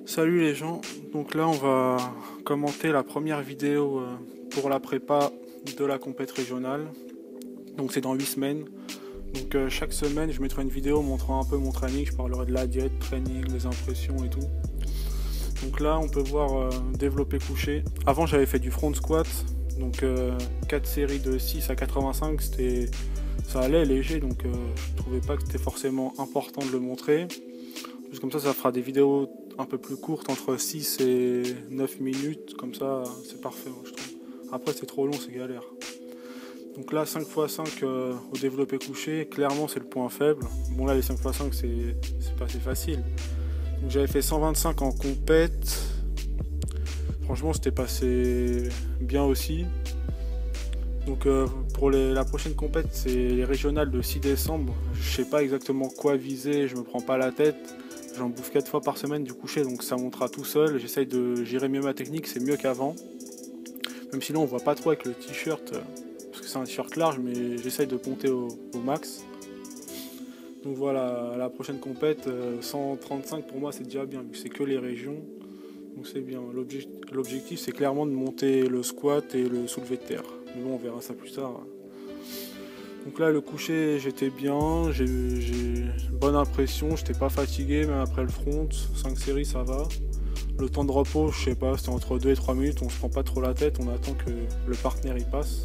Salut les gens, donc là on va commenter la première vidéo pour la prépa de la compète régionale. Donc c'est dans 8 semaines. Donc chaque semaine je mettrai une vidéo montrant un peu mon training, je parlerai de la diète, training, les impressions et tout. Donc là on peut voir développé couché. Avant j'avais fait du front squat, donc 4 séries de 6 à 85, ça allait léger, donc je trouvais pas que c'était forcément important de le montrer. Juste comme ça fera des vidéos un peu plus courtes, entre 6 et 9 minutes, comme ça c'est parfait moi, je trouve. Après c'est trop long, c'est galère. Donc là 5x5 au développé couché, clairement c'est le point faible. Bon là les 5x5 c'est pas assez facile. Donc j'avais fait 125 en compète. Franchement c'était passé bien aussi. Donc pour la prochaine compète c'est les régionales de 6 décembre. Je sais pas exactement quoi viser, je me prends pas la tête. J'en bouffe 4 fois par semaine du coucher, donc ça montera tout seul. J'essaye de gérer mieux ma technique, c'est mieux qu'avant. Même si là on voit pas trop avec le t-shirt, parce que c'est un t-shirt large, mais j'essaye de ponter au max. Donc voilà, la prochaine compète, 135 pour moi c'est déjà bien, vu que c'est que les régions. Donc c'est bien. L'objectif c'est clairement de monter le squat et le soulevé de terre. Mais bon, on verra ça plus tard. Donc là le coucher j'étais bien, j'ai une bonne impression, j'étais pas fatigué même après le front, 5 séries ça va. Le temps de repos je sais pas, c'était entre 2 et 3 minutes, on se prend pas trop la tête, on attend que le partenaire y passe.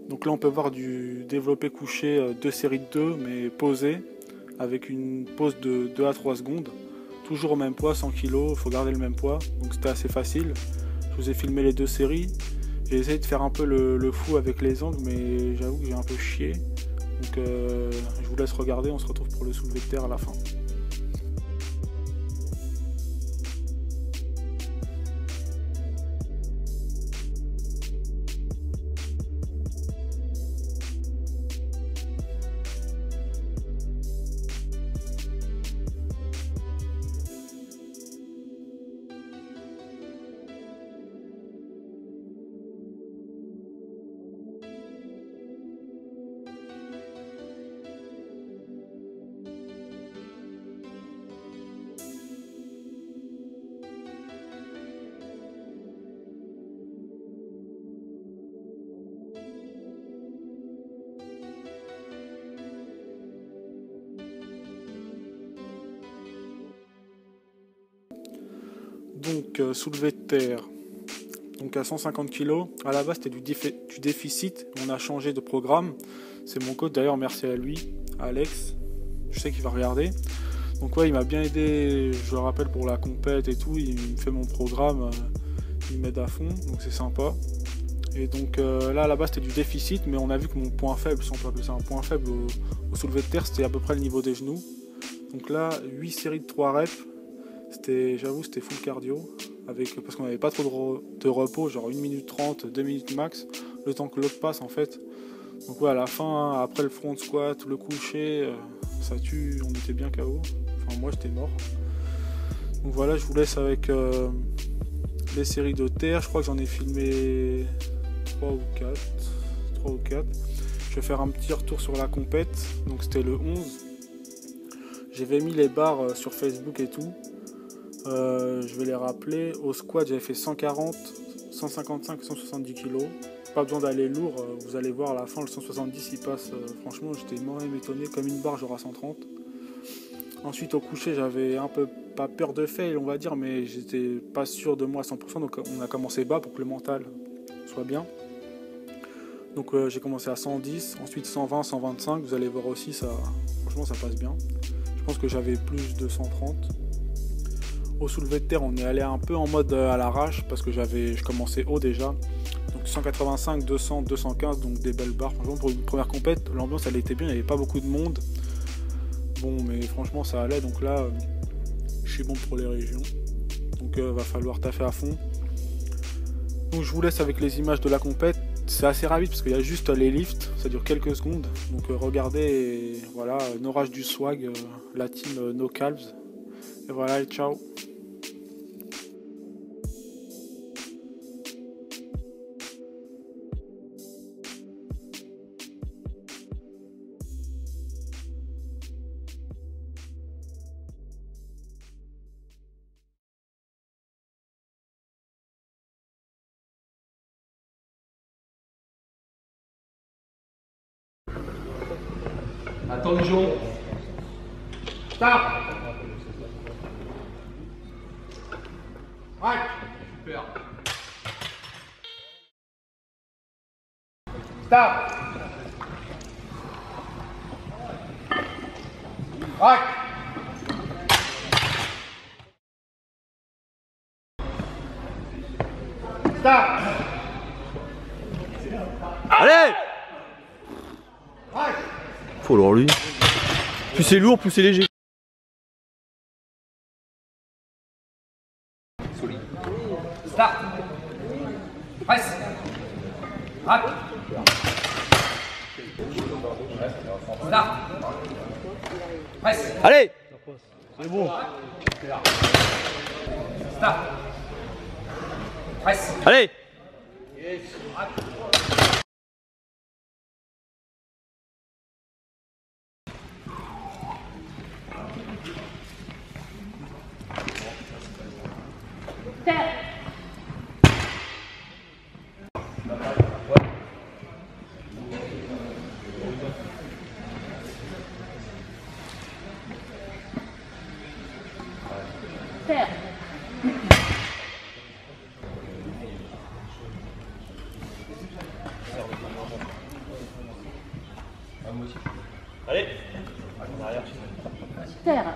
Donc là on peut voir du développé couché 2 séries de 2 mais posé, avec une pause de 2 à 3 secondes. Toujours au même poids, 100 kg, il faut garder le même poids, donc c'était assez facile. Je vous ai filmé les 2 séries. J'ai essayé de faire un peu le fou avec les angles, mais j'avoue que j'ai un peu chié. Donc je vous laisse regarder, on se retrouve pour le soulevé de terre à la fin. Donc soulevé de terre, donc à 150 kg. À la base c'était du déficit, on a changé de programme. C'est mon coach d'ailleurs, merci à lui, Alex. Je sais qu'il va regarder. Donc ouais, il m'a bien aidé, je le rappelle, pour la compète et tout. Il me fait mon programme, il m'aide à fond, donc c'est sympa. Et donc là à la base c'était du déficit, mais on a vu que mon point faible, si on peut appeler ça un point faible au soulevé de terre, c'était à peu près le niveau des genoux. Donc là 8 séries de 3 reps. J'avoue, c'était full cardio, parce qu'on n'avait pas trop de repos, genre 1 minute 30, 2 minutes max, le temps que l'autre passe en fait. Donc ouais, à la fin, après le front squat, le coucher, ça tue, on était bien KO. Enfin moi j'étais mort. Donc voilà, je vous laisse avec les séries de terre, je crois que j'en ai filmé 3 ou 4. Je vais faire un petit retour sur la compète, donc c'était le 11. J'avais mis les barres sur Facebook et tout. Je vais les rappeler. Au squat, j'avais fait 140, 155, 170 kg. pas besoin d'aller lourd, vous allez voir à la fin le 170 il passe, franchement j'étais moi-même étonné, comme une barre j'aurai à 130. Ensuite au coucher j'avais un peu, pas peur de fail on va dire, mais j'étais pas sûr de moi à 100%, donc on a commencé bas pour que le mental soit bien. Donc j'ai commencé à 110, ensuite 120, 125, vous allez voir aussi, ça, franchement ça passe bien. Je pense que j'avais plus de 130. Au soulevé de terre on est allé un peu en mode à l'arrache parce que je commençais haut déjà. Donc 185, 200, 215, donc des belles barres. Franchement pour une première compète, l'ambiance elle était bien, il n'y avait pas beaucoup de monde. Bon mais franchement ça allait, donc là je suis bon pour les régions. Donc va falloir taffer à fond. Donc je vous laisse avec les images de la compète. C'est assez rapide parce qu'il y a juste les lifts, ça dure quelques secondes. Donc regardez, et voilà, Norage du swag, la team No Calves. Et voilà, et ciao. Attention. Start. Ouais. Super. Start. Ouais. Start. Allez! Ouais. Faut alors lui. Plus c'est lourd, plus c'est léger. Solide. Start. Presse. Rack. Start. Presse. Allez! C'est bon. Start. Presse. Allez! Allez! Terre.